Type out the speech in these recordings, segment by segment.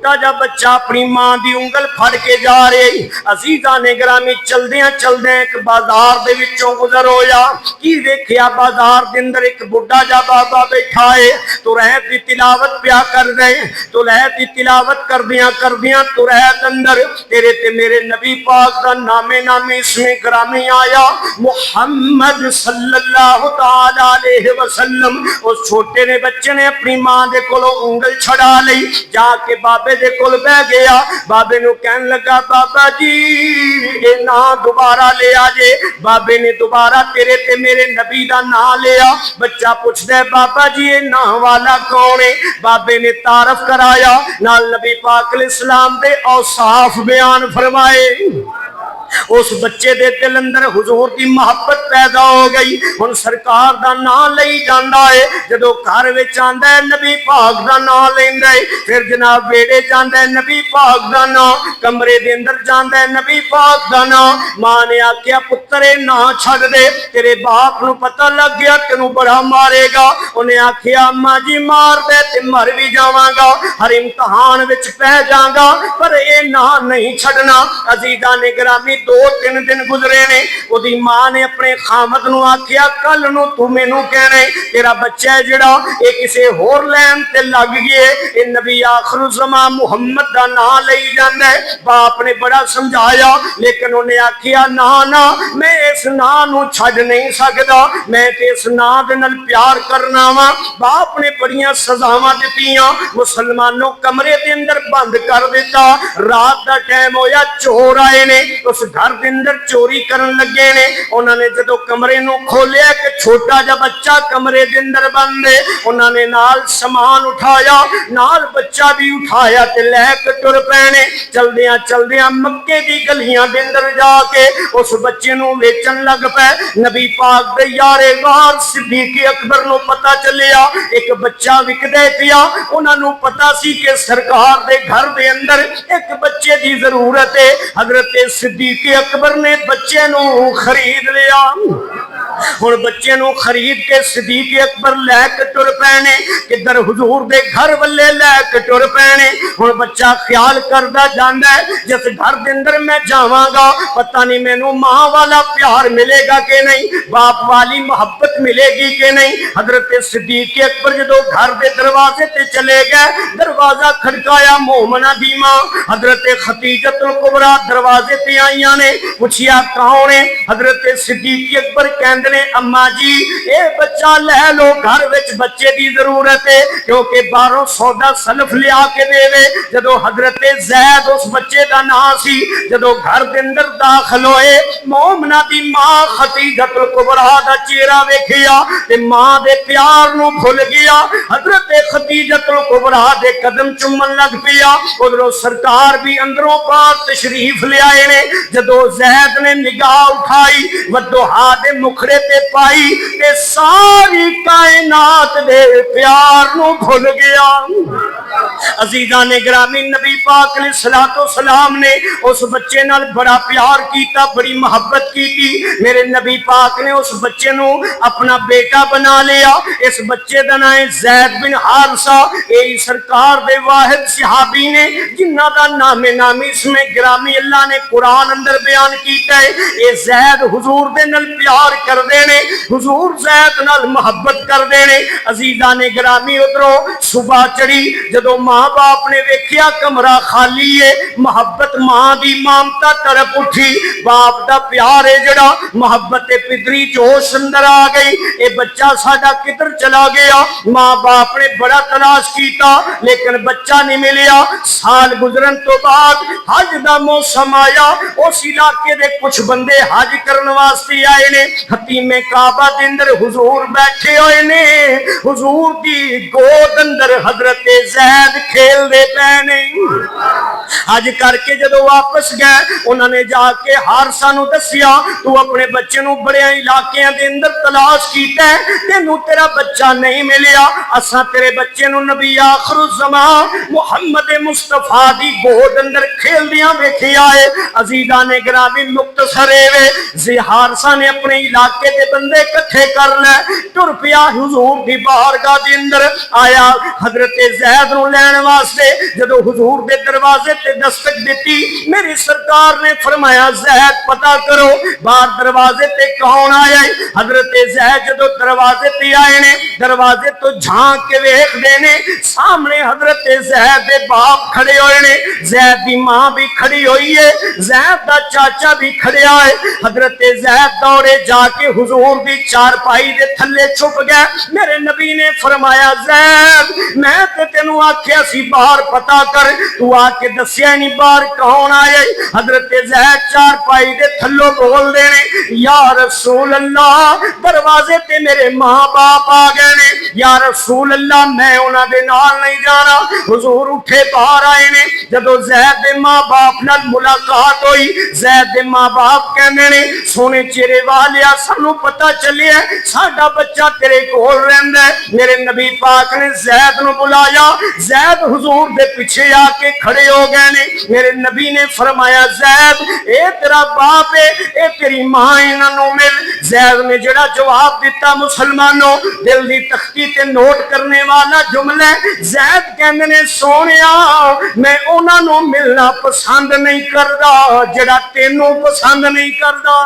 छोटा जा बच्चा अपनी मां की उंगल फड़ के जा रहे। अजीजा ने ग्रामी चलदियां चलदियां एक बाजार दे विचों गुजर होया। की वेख्या बाजार दे अंदर एक बुढ़ा जा बाबा बैठा है। तुरैत दी तिलावत पिया कर दे। तुरैत दी तिलावत करदियां करदियां तुरैत अंदर तेरे ते मेरे नबी पाक दा नामे नामी इसमें ग्रामी आया, मुहम्मद सल्लल्लाहु तआला अलैहि वसल्लम। उस छोटे ने बच्चे ने अपनी मां दे कोलों उंगल छड़ा लई, जाके बाबे दे कोल बह गया। बाबे नू कहन लगा, बाबा जी ये ना दोबारा ले आ जे। बाबे ने दोबारा तेरे ते मेरे नबी दा ना लिया। बच्चा पूछदा है, बाबा जी ये ना वाला कौन है? बाबे ने तारफ कराया, नाल नबी पाक अलैहिस्सलाम दे औसाफ बयान फरमाए। उस बच्चे दे दिल अंदर हुजूर की मोहब्बत पैदा हो गई। हुण सरकार दा नाम लई जांदा है, जदों घर विच आंदा है नबी पाक दा नाम लैंदा है। फिर जनाब वेड़े जांदा है नबी पाक दा नाम, कमरे दे अंदर जांदा है नबी पाक दा नाम। मां ने आख्या पुत्तरे ना छड्ड दे, तेरे बाप नूं पता लग गया तेनू बड़ा मारेगा। उन्हें आख्या अम्मा जी मार दे ते मर भी जावांगा, हर इम्तिहान विच पै जांगा, पर ये ना नहीं छड्डना। अजीजा ने ग्रामी 2-3 दिन गुजरे ने। उदी मां ने अपने खामद नू आख्या कल नू तू मैनू कहना तेरा बच्चा है जिहड़ा ये किसे होर लैन ते लग गए, ये नबी आखिरुज़्ज़मान मुहम्मद दा नाम लई जांदा है। बाप ने बड़ा समझाया, लेकिन उन्हें आख्या ना ना मैं इस नाम नू छड्ड नहीं सकदा, मैं ते इस नाम दे नाल प्यार करना वा। बाप ने बड़ियां सजावां दित्तियां, मुसलमानों कमरे दे अंदर बंद कर दिता। रात दा टाइम होया, चोर आए ने, उस घर के अंदर चोरी करन लगे ने। उन्होंने जदों कमरे नू खोलिया कि छोटा जा बच्चा कमरे के अंदर बंद है, उन्होंने नाल समान उठाया, नाल बच्चा भी उठाया ते लैके टुर पैने। चलदियां चलदियां मक्के दी गलियां दे अंदर जाके उस बच्चे नू वेचन लग पे। नबी पाक दे यारे गार सिद्दीक अकबर नू पता चलिया एक बच्चा विकदे पिया। उन्होंने पता सी कि सरकार दे घर दे अंदर एक बच्चे की जरूरत है। हजरत सिद्दीक अकबर ने बच्चे नू खरीद लिया। हुण बच्चे नू खरीद के सिद्दीक अकबर लैके टुर पैने, किधर हुजूर दे घर वल्ले लैके टुर पैने। हुण बच्चा ख्याल करदा जांदा है जिस घर दे अंदर मैं जावांगा पता नहीं मैनू मां वाला प्यार मिलेगा कि नहीं, बाप वाली मोहब्बत मिलेगी कि नहीं। हजरत सिद्दीक अकबर जदों घर दे दरवाजे ते चले गए, दरवाजा खड़काया, मोमना दी मां हजरत खदीजतुल कुबरा दरवाजे ते आईयां ने। पूछिया कौन है? हजरत सिद्दीक अकबर कहंदे ने अम्मा जी ये बच्चा लै लो, घर विच बच्चे की जरूरत है, क्योंकि बाहरों सौदा सलफ लिया के देवे। जदों हजरत ज़ैद उस बच्चे का नाम सी, जदों घर के अंदर दाखिल होए, मोमना दी मां खदीजतुल कुबरा दा चेहरा वेखिया ते मां दे प्यार नू भुल गया। हजरत खदीजतुल कुबरा दे कदम चुमन लग पिया। उधरों सरकार भी अंदरों बाहर तशरीफ ले आए ने। जदों ज़ैद ने निगाह उठाई, वदोहा दे मुखड़े ते पाई ते सारी कायनात दे प्यार नू भुल गया। अजीजा ने ग्रामी नबी पाक अलैहिस्सलाम ने उस बच्चे नाल बड़ा प्यार किया, बड़ी मोहब्बत की। मेरे नबी पाक ने उस बच्चे नू अपना बेटा बना लिया। इस बच्चे का नाम है ज़ैद बिन हारिसा। यही सरकार दे वाहिद सहाबी ने जिन्हां दा नामे नामी इसमें ग्रामी अल्लाह ने कुरान अंदर बयान किया है। ये ज़ैद हुजूर दे नाल प्यार करदे ने, हुजूर ज़ैद नाल मोहब्बत करदे ने। अजीजा ने ग्रामी उधरों सुबह चढ़ी, जदों मां बाप ने वेख्या कमरा खाली है, मोहब्बत मां दी ममता तड़प उठी। बाप दा प्यार है जड़ा, मोहब्बत पितरी जोश अंदर आ गई। ये बच्चा साडा किधर चला गया? मां बाप ने बड़ा तलाश किया, लेकिन बच्चा नहीं मिलिया। साल गुजरन तो बाद हज दा मौसम आया। उस इलाके दे कुछ बंदे हज करने वास्ते आए ने। हतीमे काबा दे अंदर हुजूर बैठे हुए ने। हुजूर दी गोद अंदर हजरत ज़ैद खेलदे पे ने। हज करके जदों वापस गए उन्होंने जाके हारसा नूं दस्सिया, तू अपने बच्चे नूं बड़े इलाकिਆਂ दे अंदर तलाश कीता है, तेनू तेरा बच्चा नहीं मिलिया, असां तेरे बच्चे नूं नबी आखिरुज़्ज़मान मुहम्मद मुस्तफा दी गोद अंदर खेलदियां वेखिया है। अजीजा ने गिरामी मुख्तसर वे हारसा ने अपने इलाके के बंदे इकट्ठे कर ले, टुर पिया हुजूर दी बारगाह दे अंदर आया हजरत ज़ैद नूं लैण वास्ते। जदों हुजूर दे दरवाजे ते दस्तक दी, मेरी सरकार ने फरमाया ज़ैद पता करो बाहर दरवाजे ते कौन आया है। हजरत ज़ैद जदों दरवाजे ते आए ने, दरवाजे तो झांक के वेखदे ने, सामने हजरत ज़ैद दे बाप खड़े होए ने, ज़ैद दी मां भी खड़ी हुई है, ज़ैद दा चाचा भी खड़िया है। हजरत ज़ैद दौड़े जाके हुजूर दी चारपाई दे थल्ले छुप गया। मेरे नबी ने फरमाया ज़ैद मैं ते तेनू आख्या सी बाहर पता कर, तू आके दस्या नहीं बाहर कौन आया। हजरत ज़ैद चारपाई दे थल्लों बोल देने, या रसूल अल्लाह दरवाजे ते मेरे मां बाप आ गए ने, या रसूल अल्लाह मैं उन्हां दे नाल नहीं जाना। हुजूर उठे बाहर आए ने, जदों ज़ैद दे मां बाप नाल मुलाकात हुई, ज़ैद दे मां बाप कहंदे ने सोने चेहरे वालिया सानू पता चलिया साडा बच्चा तेरे कोल रहिंदा है। मेरे नबी पाक ने ज़ैद नूं बुलाया, ज़ैद हुजूर दे पीछे आके खड़े हो गए ने। मेरे नबी ने फरमाया ज़ैद ए तेरा बाप है, ए तेरी मां, इन्हां नूं मिल। ज़ैद ने जेड़ा जवाब दिता मुसलमानों दिल दी तख्ती ते नोट करने वाला जुमला, ज़ैद कहंदे ने सोनिया मैं उन्हां नूं मिलना पसंद नहीं करदा जेड़ा तेनू पसंद नहीं करदा।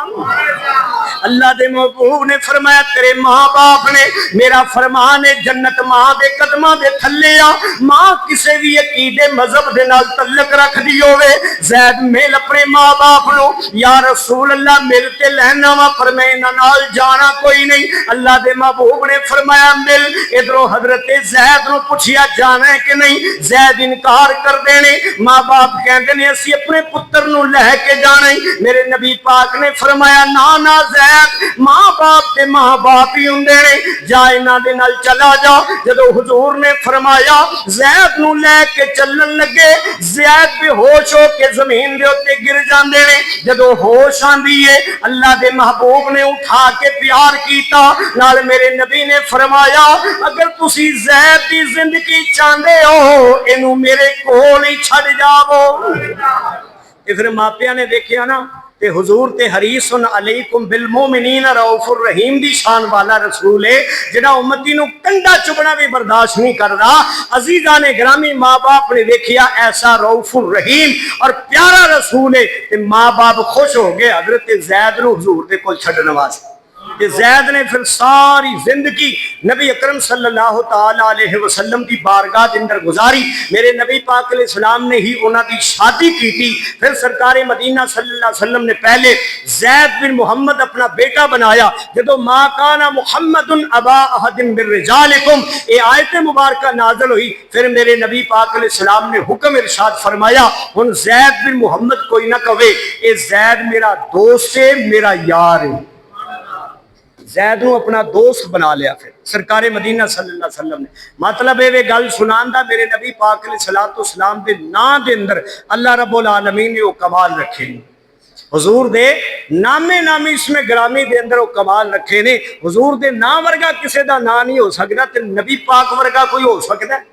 अल्लाह दे महबूब ने फरमाया तेरे मां बाप ने, मेरा फरमान है जन्नत मां दे कदमां दे थल्ले आ। मां किसी भी अकीदे मजहब दे नाल तल्लक रखदी होवे, ज़ैद मिल अपने मां बाप नु, या रसूल अल्लाह मिल ते लैना वा पर मैं इन्हां नाल जाना कोई नहीं। अल्लाह दे महबूब ने फरमाया मिल। इधरों हजरत ज़ैद नु पुछिया जाना है कि नहीं, ज़ैद इनकार कर देने। मां बाप कहते ने असीं अपने पुत्र नु लैके जाना ही। मेरे नबी पाक ने फरमाया ना ना ज़ैद मां बाप ते मां बाप ही हुंदे ने, जा इन्हां दे नाल चला जा। जदों हुजूर ने फरमाया ज़ैद नु लैके चलन लगे, ज़ैद बेहोश हो के जमीन दे उत्ते गिर जांदे ने। जदों होश आंदी है अल्लाह दे महबूब ने उठा के प्यार कीता नाल। मेरे नबी ने फरमाया अगर तुसी ज़ैद दी जिंदगी चाहते हो इनू मेरे कोल ही छड़ जावो। फिर मापिया ने देखिया ना ते हुजूर ते हरीसन अलैकुम बिल मोमिनीन रऊफुर रहीम दी शान वाला रसूल है, जिहड़ा उम्मती नू कंडा चुभना भी बर्दाश्त नहीं करदा। अजीजा ने ग्रामी मां बाप ने देखिया ऐसा रऊफुर रहीम और प्यारा रसूल है ते मां बाप खुश हो गए हजरत ज़ैद नू हुजूर दे कोल छड्डण वास्ते। ज़ैद ने फिर सारी जिंदगी नबी अकरम सल्लल्लाहु तआला अलैहि वसल्लम की बारगाह के अंदर गुजारी। मेरे नबी पाक अलैहि सलाम ने ही उन्होंने शादी की थी। फिर सरकार मदीना सल्लल्लाहु अलैहि वसल्लम ने पहले ज़ैद बिन मुहम्मद अपना बेटा बनाया। जदों मा काना मुहम्मदुन अबा अहदिन मिन रिजालिकुम ये आयत मुबारक नाज़िल हुई, फिर मेरे नबी पाक अलैहि सलाम ने हुक्म इरशाद फरमाया हुन ज़ैद बिन मुहम्मद कोई ना कहे, ये ज़ैद मेरा दोस्त है, मेरा यार है। ज़ैद नूं अपना दोस्त बना लिया फिर सरकार मदीना सल्लल्लाहु अलैहि वसल्लम ने। मतलब ये गल सुनांदा मेरे नबी पाक अलैहि सलाम दे नां दे अंदर अल्लाह रब्बुल आलमीन ने वो कमाल रखे ने। हुजूर दे नामे नामी इसमें ग्रामी दे अंदर वो कमाल रखे ने। हुजूर दे नां वर्गा किसी दा नां नहीं हो सकता, ते नबी पाक वर्गा कोई हो सकता है?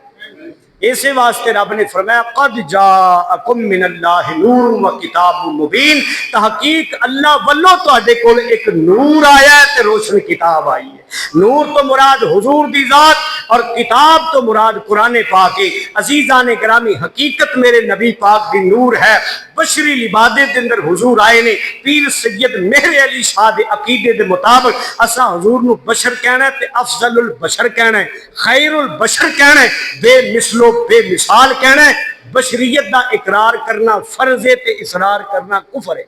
इसे वास्ते रब ने फरमाया कद जाअकुम मिनल्लाहि नूरुन व किताबुम मुबीन, तहकीक अल्लाह वल्लों तुहाडे कोल एक नूर आया है ते रोशन किताब आई है। नूर तो मुराद हुजूर दी जात और किताब तो मुराद कुरान पाक है। अजीजा ने ग्रामी हकीकत मेरे नबी पाक दी नूर है। बशरी लिबादे के अंदर हुजूर आए ने। पीर सैयद मेहर अली शाह दे अकीदे दे मुताबिक असा हुजूर नू बशर कहना है ते अफजलुल बशर कहना है, खैरुल बशर कहना है, बेमिसलो बेमिसाल कहना है। बशरीयत दा इकरार करना फर्ज है ते इसरार करना कुफर है।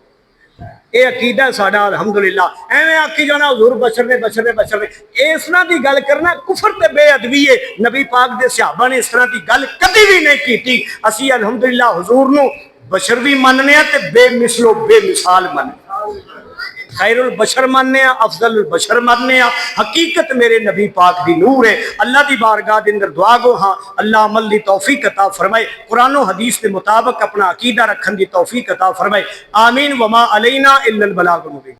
ये अकीदा साडा अल्हम्दुलिल्लाह। एवें आखी जाना हुजूर बशर ने बशर ने बशर ने, इस तरह की गल करना कुफर ते बेअदबी है। नबी पाक दे सहाबा ने इस तरह की गल कभी भी नहीं की। असी अल्हम्दुलिल्लाह हुजूर नू बशर भी मनने ते बेमिसलो बेमिसाल मनने। खैरुल बशर मानने आ, अफजलुल बशर मानने आ, हकीकत मेरे नबी पाक दी नूर है। अल्लाह दी बारगाह दे अंदर दुआ गो हाँ, अल्लाह अमल दी तौफीक अता फरमाए, कुरान और हदीस के मुताबिक अपना अकीदा रखने की तौफीक अता फरमाए। आमीन। वमा अलैना इल्लल बलागुल मुबीन।